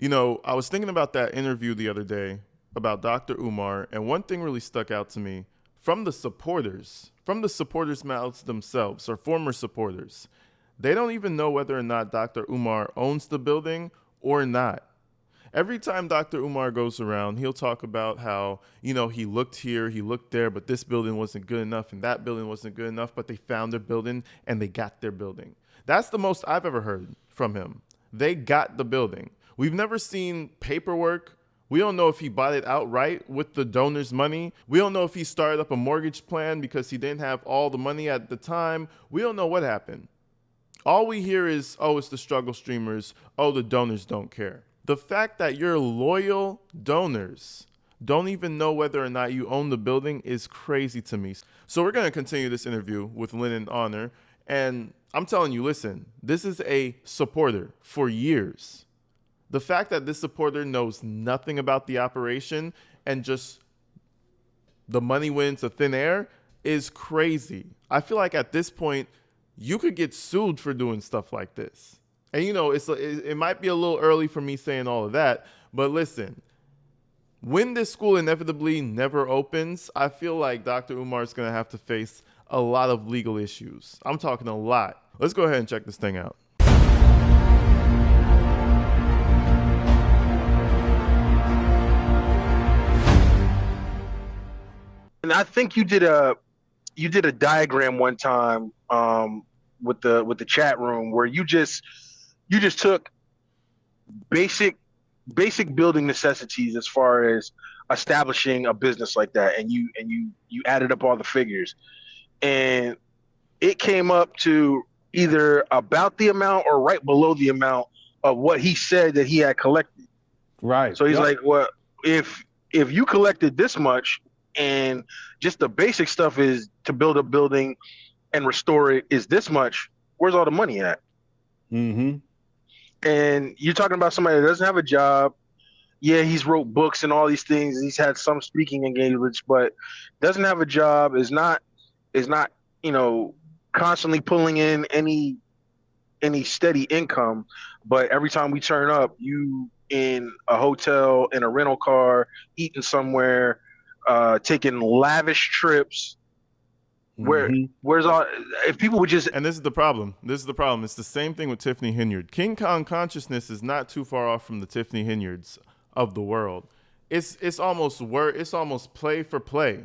I was thinking about that interview the other day about Dr. Umar, and one thing really stuck out to me from the supporters' mouths themselves, or former supporters. They don't even know whether or not Dr. Umar owns the building or not. Every time Dr. Umar goes around, he'll talk about how, he looked here, he looked there, but this building wasn't good enough and that building wasn't good enough, but they found their building and they got their building. That's the most I've ever heard from him. They got the building. We've never seen paperwork. We don't know if he bought it outright with the donor's money. We don't know if he started up a mortgage plan because he didn't have all the money at the time. We don't know what happened. All we hear is, oh, it's the struggle streamers. Oh, the donors don't care. The fact that your loyal donors don't even know whether or not you own the building is crazy to me. So we're going to continue this interview with Lynn and Honor. And I'm telling you, listen, this is a supporter for years. The fact that this supporter knows nothing about the operation and just the money went into thin air is crazy. I feel like at this point, you could get sued for doing stuff like this. And it might be a little early for me saying all of that, but listen, when this school inevitably never opens, I feel like Dr. Umar is going to have to face a lot of legal issues. I'm talking a lot. Let's go ahead and check this thing out. And I think you did a diagram one time with the chat room where you just took basic building necessities as far as establishing a business like that, and you added up all the figures, and it came up to either about the amount or right below the amount of what he said that he had collected. Right. So he's like, well, if you collected this much and just the basic stuff is to build a building and restore it is this much, where's all the money at? Mm-hmm. And you're talking about somebody that doesn't have a job. Yeah, he's wrote books and all these things. He's had some speaking engagements, but doesn't have a job, is not, constantly pulling in any steady income. But every time we turn up, you in a hotel, in a rental car, eating somewhere, taking lavish trips. Where's all, if people would just, and this is the problem. It's the same thing with Tiffany Hinyard. King Kong consciousness is not too far off from the Tiffany Hinyards of the world. It's almost play for play.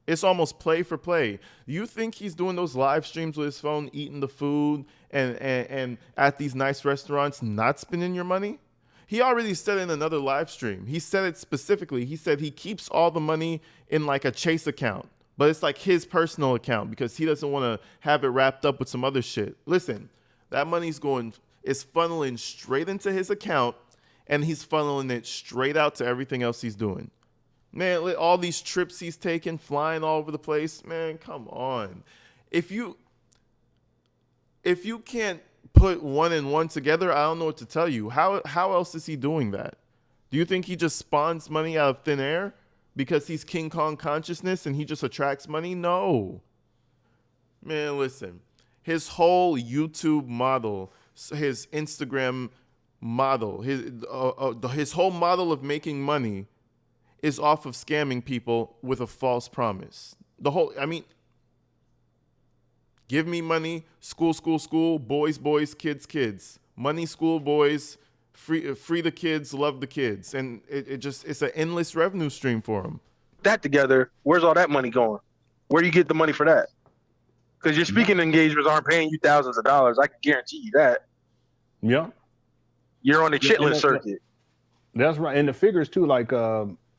It's almost play for play. You think he's doing those live streams with his phone, eating the food and at these nice restaurants, not spending your money? He already said in another live stream. He said it specifically. He said he keeps all the money in like a Chase account. But it's like his personal account because he doesn't want to have it wrapped up with some other shit. Listen, that money's funneling straight into his account, and he's funneling it straight out to everything else he's doing. Man, all these trips he's taking, flying all over the place, man, come on. If you can't put one and one together, I don't know what to tell you. How else is he doing that? Do you think he just spawns money out of thin air? Because he's King Kong consciousness and he just attracts money? No. Man, listen. His whole YouTube model, his Instagram model, his whole model of making money is off of scamming people with a false promise. Give me money, school, boys, kids. Money, school, boys, free the kids, love the kids. And it's an endless revenue stream for them. That together, where's all that money going? Where do you get the money for that? Because your speaking engagements aren't paying you thousands of dollars. I can guarantee you that. Yeah. You're on the chitlin circuit. That's right. And the figures too, like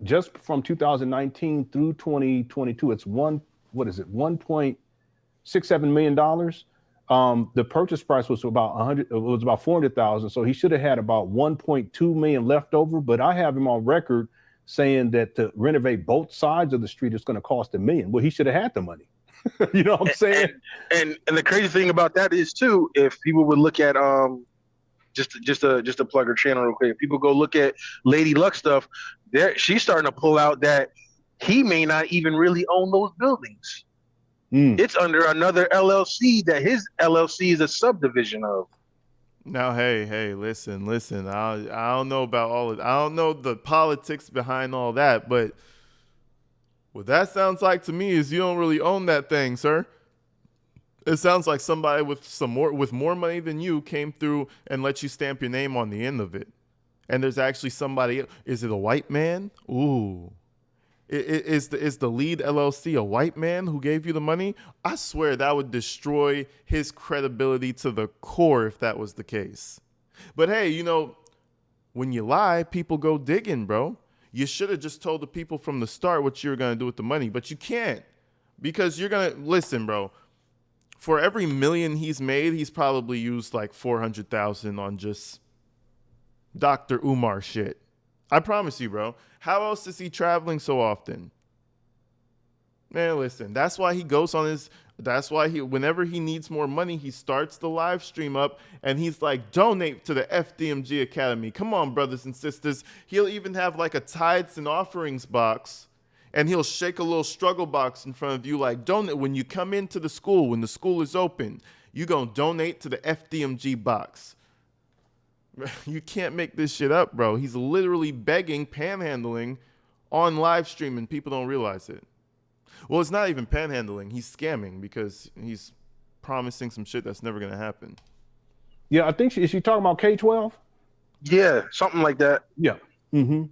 just from 2019 through 2022, it's $1.67 million. The purchase price was about 400,000. So he should have had about 1.2 million left over. But I have him on record saying that to renovate both sides of the street, it's going to cost $1 million. Well, he should have had the money. You know what I'm saying? And the crazy thing about that is too, if people would look at just to plug her channel real quick, if people go look at Lady Luck stuff, she's starting to pull out that he may not even really own those buildings. It's under another LLC that his LLC is a subdivision of. Now, hey, listen. I don't know about all of. I don't know the politics behind all that, but what that sounds like to me is you don't really own that thing, sir. It sounds like somebody with more money than you came through and let you stamp your name on the end of it. And there's actually somebody. Is it a white man? Ooh. Is the lead LLC a white man who gave you the money? I swear that would destroy his credibility to the core if that was the case. But hey, when you lie, people go digging, bro. You should have just told the people from the start what you were going to do with the money, but you can't because you're going to listen, bro. For every million he's made, he's probably used like 400,000 on just Dr. Umar shit. I promise you, bro. How else is he traveling so often? Man, listen, that's why he goes on his. That's why whenever he needs more money, he starts the live stream up and he's like, donate to the FDMG Academy. Come on, brothers and sisters. He'll even have like a tithes and offerings box and he'll shake a little struggle box in front of you like, donate. When you come into the school, when the school is open, you going to donate to the FDMG box. You can't make this shit up, bro. He's literally begging, panhandling on live stream and people don't realize it. Well, it's not even panhandling. He's scamming because he's promising some shit that's never going to happen. Yeah, I think is she talking about K-12? Yeah, something like that. Yeah. Mm-hmm.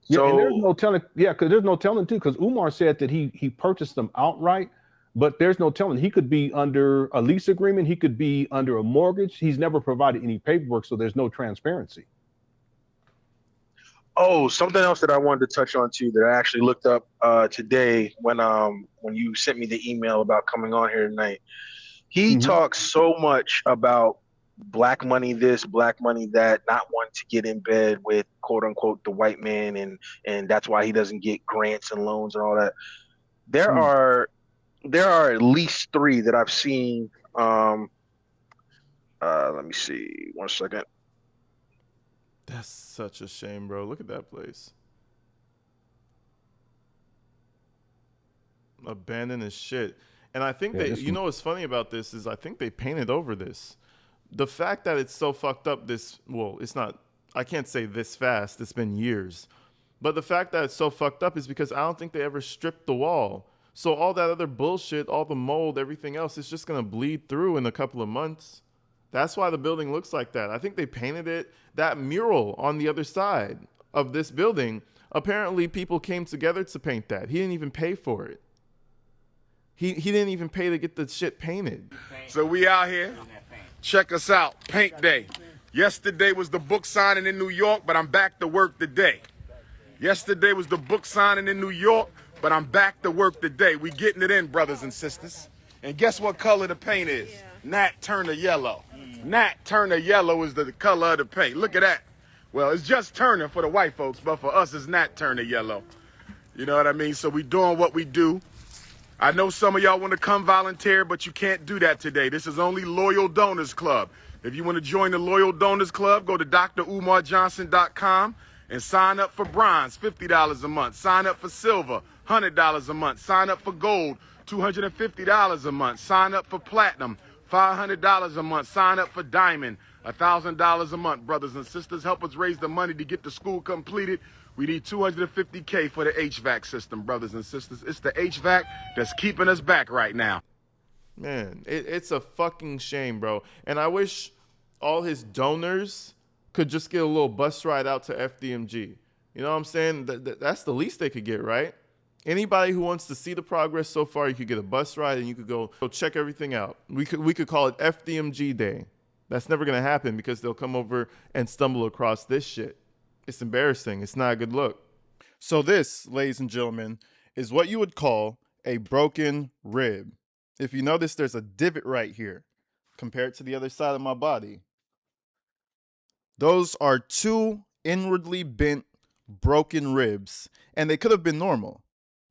Yeah, So and there's no telling. Yeah, because there's no telling too. Because Umar said that he purchased them outright, but there's no telling. He could be under a lease agreement. He could be under a mortgage. He's never provided any paperwork, so there's no transparency. oh, something else that I wanted to touch on too that I actually looked up today when you sent me the email about coming on here tonight. He talks so much about black money this, black money that, not wanting to get in bed with quote unquote the white man, and that's why he doesn't get grants and loans and all that. There are at least three that I've seen. Let me see, 1 second. That's such a shame, bro. Look at that place. Abandoned as shit. And I think you know what's funny about this is I think they painted over this. The fact that it's so fucked up it's not, I can't say this fast, it's been years. But the fact that it's so fucked up is because I don't think they ever stripped the wall. So all that other bullshit, all the mold, everything else, is just going to bleed through in a couple of months. That's why the building looks like that. I think they painted it, that mural on the other side of this building. Apparently people came together to paint that. He didn't even pay for it. He didn't even pay to get the shit painted. So we out here. Check us out. Paint day. Yesterday was the book signing in New York, but I'm back to work today. Yesterday was the book signing in New York, but I'm back to work today. We getting it in, brothers and sisters. And guess what color the paint is? Nat Turner yellow. Nat Turner yellow is the color of the paint. Look at that. Well, it's just Turner for the white folks, but for us, it's Nat Turner yellow. You know what I mean? So we doing what we do. I know some of y'all want to come volunteer, but you can't do that today. This is only Loyal Donors Club. If you want to join the Loyal Donors Club, go to drumarjohnson.com and sign up for bronze, $50 a month. Sign up for silver, $100 a month. Sign up for gold, $250 a month. Sign up for platinum, $500 a month. Sign up for diamond, $1,000 a month. Brothers and sisters, help us raise the money to get the school completed. We need $250K for the HVAC system, brothers and sisters. It's the HVAC that's keeping us back right now. Man, it's a fucking shame, bro. And I wish all his donors could just get a little bus ride out to FDMG. You know what I'm saying? That's the least they could get, right? Anybody who wants to see the progress so far, you could get a bus ride and you could go check everything out. We could call it FDMG Day. That's never going to happen because they'll come over and stumble across this shit. It's embarrassing. It's not a good look. So this, ladies and gentlemen, is what you would call a broken rib. If you notice, there's a divot right here compared to the other side of my body. Those are two inwardly bent, broken ribs, and they could have been normal.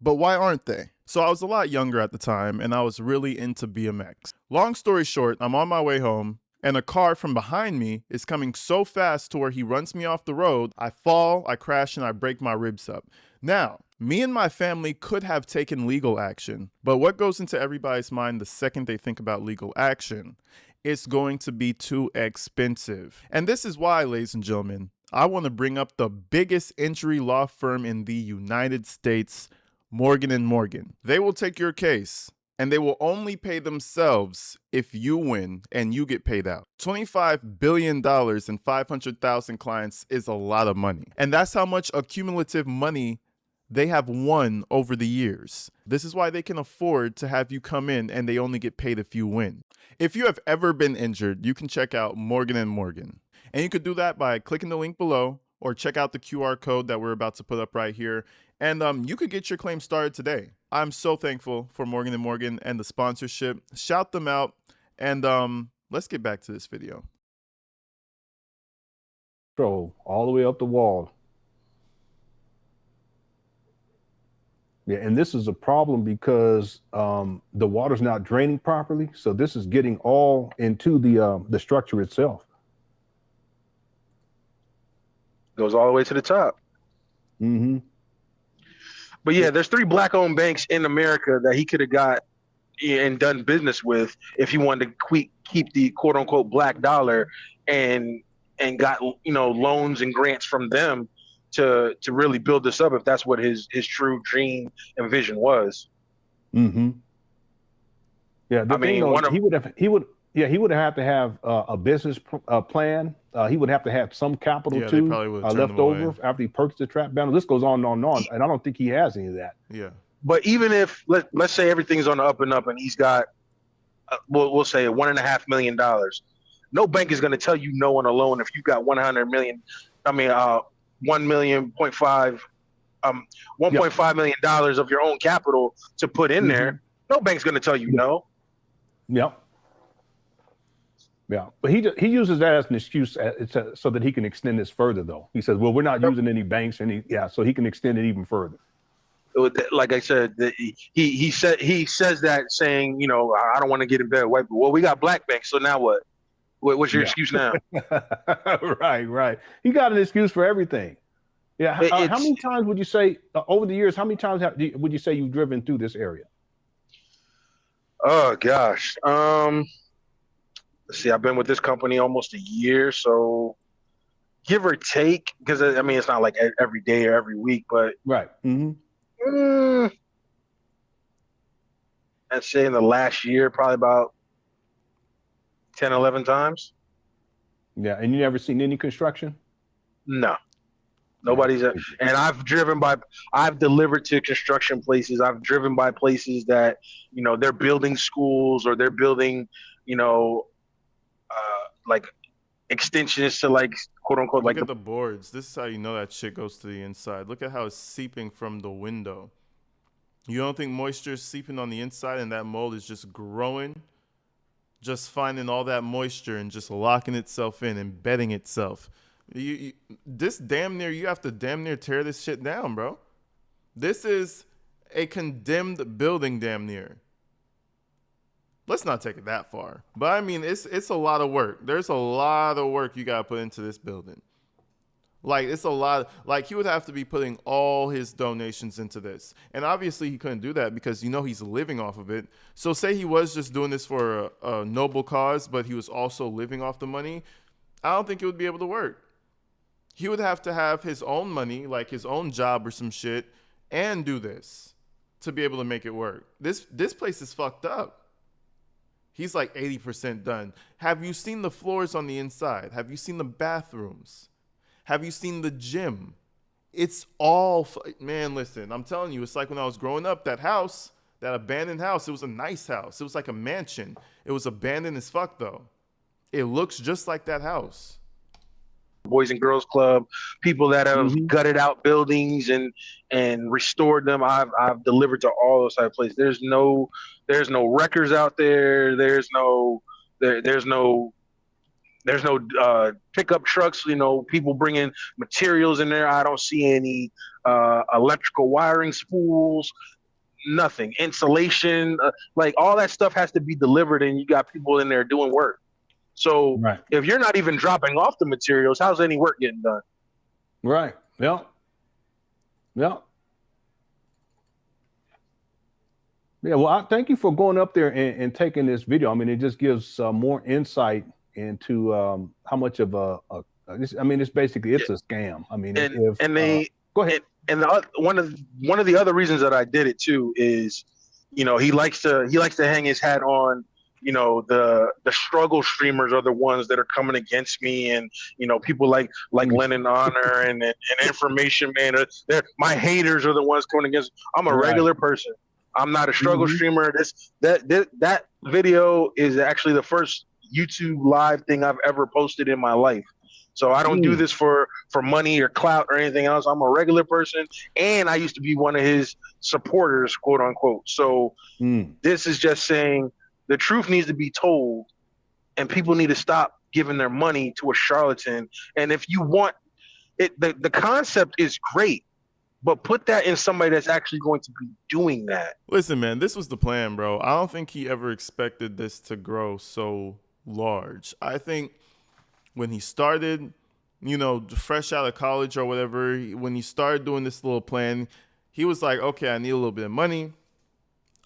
But why aren't they? So I was a lot younger at the time, and I was really into BMX. Long story short, I'm on my way home, and a car from behind me is coming so fast to where he runs me off the road. I fall, I crash, and I break my ribs up. Now, me and my family could have taken legal action, but what goes into everybody's mind the second they think about legal action? it's going to be too expensive. And this is why, ladies and gentlemen, I want to bring up the biggest injury law firm in the United States, Morgan & Morgan. They will take your case, and they will only pay themselves if you win and you get paid out. $25 billion and 500,000 clients is a lot of money. And that's how much accumulative money they have won over the years. This is why they can afford to have you come in and they only get paid if you win. If you have ever been injured, you can check out Morgan & Morgan. And you could do that by clicking the link below or check out the QR code that we're about to put up right here. And you could get your claim started today. I'm so thankful for Morgan & Morgan and the sponsorship. Shout them out. And let's get back to this video. All the way up the wall. Yeah, and this is a problem because the water's not draining properly. So this is getting all into the structure itself. Goes all the way to the top. Mm-hmm. But yeah, there's 3 black-owned banks in America that he could have got and done business with if he wanted to keep the quote-unquote black dollar and got loans and grants from them to really build this up if that's what his true dream and vision was. Mm-hmm. Yeah, I mean, he would have to have a business plan. He would have to have some capital too left over after he purchased the trap banner. This goes on and on and on, and I don't think he has any of that. Yeah. But even if let's say everything's on the up and up, and he's got we'll say $1.5 million, no bank is going to tell you no on a loan if you've got 100 million. I mean, 1 million, 0.5, $1.5 million of your own capital to put in there. No bank's going to tell you no. Yep. Yeah, but he uses that as an excuse so that he can extend this further. Though he says, "Well, we're not using any banks, so he can extend it even further." Like I said, he says that saying, I don't want to get in bed with white people. Well, we got black banks, so now what? What's your excuse now? Right. He got an excuse for everything. Yeah. How many times would you say over the years? How many times would you say you've driven through this area? Oh gosh. Let's see. I've been with this company almost a year, so give or take, because I mean it's not like every day or every week, but right. I'd say in the last year, probably about 10, 11 times. Yeah, and you never seen any construction? No. Nobody's and I've delivered to construction places. I've driven by places that, they're building schools or they're building, like extensions to like quote unquote Look at the boards. This is how you know that shit goes to the inside. Look at how it's seeping from the window. You don't think moisture is seeping on the inside and that mold is just growing? Just finding all that moisture and just locking itself in, embedding itself. You have to damn near tear this shit down, bro. This is a condemned building damn near. Let's not take it that far. But I mean, it's a lot of work. There's a lot of work you got to put into this building. Like, it's a lot. Like, he would have to be putting all his donations into this. And obviously, he couldn't do that because, he's living off of it. So say he was just doing this for a noble cause, but he was also living off the money. I don't think it would be able to work. He would have to have his own money, like his own job or some shit, and do this to be able to make it work. This place is fucked up. He's like 80% done. Have you seen the floors on the inside? Have you seen the bathrooms? Have you seen the gym? It's all, man, listen, I'm telling you, it's like when I was growing up, that house, that abandoned house, it was a nice house. It was like a mansion. It was abandoned as fuck, though. It looks just like that house. Boys and Girls Club, people that have gutted out buildings and restored them. I've delivered to all those type of places. There's no wreckers out there. There's no pickup trucks. People bringing materials in there. I don't see any electrical wiring spools. Nothing. Insulation. Like all that stuff has to be delivered, and you got people in there doing work. So if you're not even dropping off the materials, how's any work getting done? Right. Yeah. Yeah, well, thank you for going up there and taking this video. I mean, it just gives more insight into how much of I mean, it's basically it's a scam. I mean, and if and they go ahead. and one of the other reasons that I did it too is, he likes to hang his hat on, the struggle streamers are the ones that are coming against me, and people like Lennon Honor and Information Man, my haters are the ones coming against. I'm a Right. regular person. I'm not a struggle Mhm. streamer. That video is actually the first YouTube live thing I've ever posted in my life. So I don't do Mm. this for money or clout or anything else. I'm a regular person, and I used to be one of his supporters, quote unquote. So Mm. this is just saying the truth needs to be told, and people need to stop giving their money to a charlatan. And if you want it, the concept is great, but put that in somebody that's actually going to be doing that. Listen, man, this was the plan, bro. I don't think he ever expected this to grow so large. I think when he started, fresh out of college or whatever, when he started doing this little plan, he was like, okay, I need a little bit of money.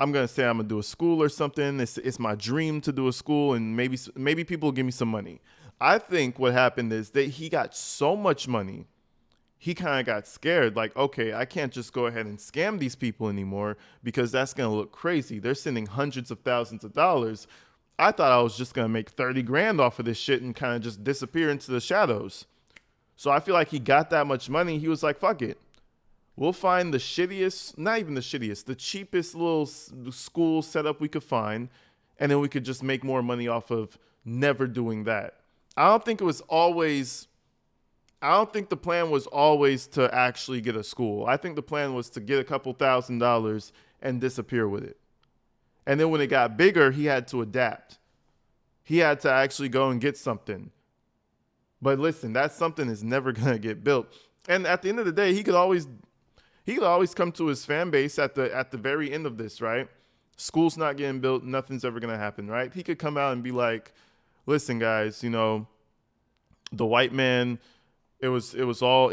I'm gonna say I'm gonna do a school or something. It's my dream to do a school, and maybe people will give me some money. I think what happened is that he got so much money, he kind of got scared. Like, okay, I can't just go ahead and scam these people anymore because that's gonna look crazy. They're sending hundreds of thousands of dollars. I thought I was just gonna make 30 grand off of this shit and kind of just disappear into the shadows. So I feel like he got that much money. He was like, fuck it. We'll find the shittiest, not even the shittiest, the cheapest little school setup we could find, and then we could just make more money off of never doing that. I don't think it was always, I don't think the plan was always to actually get a school. I think the plan was to get a couple $1,000s and disappear with it. And then when it got bigger, he had to adapt. He had to actually go and get something. But listen, that something is never going to get built. And at the end of the day, he could always come to his fan base at the very end of this, right? School's not getting built, nothing's ever gonna happen, right? He could come out and be like, "Listen, guys, the white man, it was all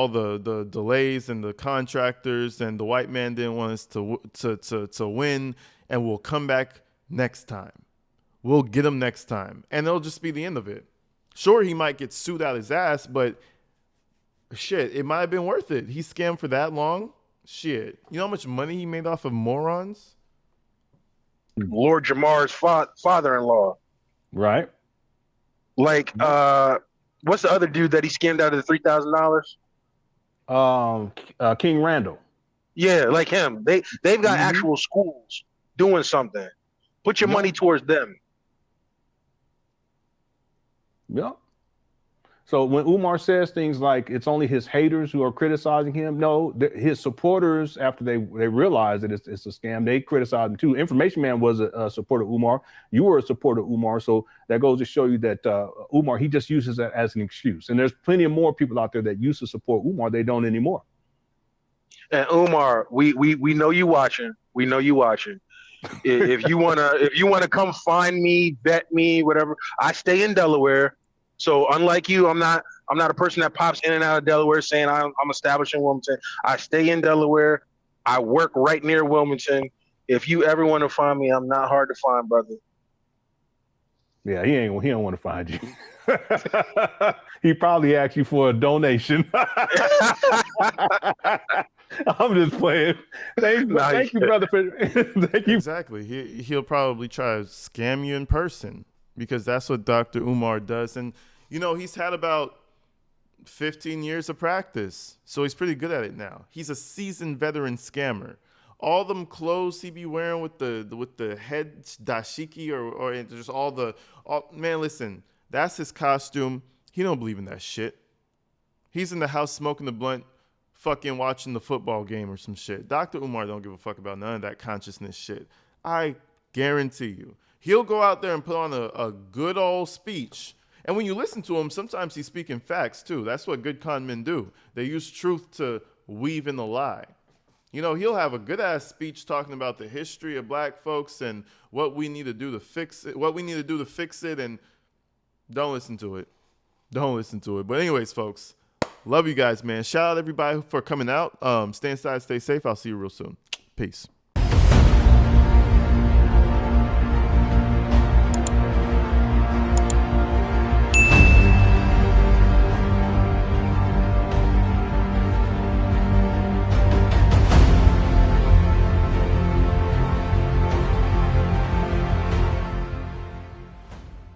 the delays and the contractors, and the white man didn't want us to win, and we'll come back next time. We'll get him next time, and it'll just be the end of it. Sure, he might get sued out his ass, but." Shit, it might have been worth it. He scammed for that long. Shit. You know how much money he made off of morons? Lord Jamar's father-in-law. Right. Like, what's the other dude that he scammed out of the $3,000? King Randall. Yeah, like him. They've got actual schools doing something. Put your money towards them. Yeah. So when Umar says things like it's only his haters who are criticizing him, no, his supporters, after they realize that it's a scam, they criticize him too. Information Man was a supporter of Umar. You were a supporter of Umar. So that goes to show you that Umar, he just uses that as an excuse. And there's plenty of more people out there that used to support Umar. They don't anymore. And Umar, we know you watching. We know you watching. If you wanna come find me, vet me, whatever. I stay in Delaware. So unlike you, I'm not a person that pops in and out of Delaware saying I'm established in Wilmington. I stay in Delaware. I work right near Wilmington. If you ever want to find me, I'm not hard to find, brother. Yeah, he don't want to find you. He probably asked you for a donation. I'm just playing. Thank you, brother. Thank you. Exactly. He'll probably try to scam you in person because that's what Dr. Umar does. And, he's had about 15 years of practice, so he's pretty good at it now. He's a seasoned veteran scammer. All them clothes he be wearing with the head dashiki or just man, listen, that's his costume. He don't believe in that shit. He's in the house smoking the blunt, fucking watching the football game or some shit. Dr. Umar don't give a fuck about none of that consciousness shit. I guarantee you. He'll go out there and put on a good old speech. And when you listen to him, sometimes he's speaking facts too. That's what good con men do. They use truth to weave in the lie. He'll have a good ass speech talking about the history of black folks and what we need to do to fix it, and don't listen to it. Don't listen to it. But anyways, folks, love you guys, man. Shout out everybody for coming out. Stay inside, stay safe. I'll see you real soon. Peace.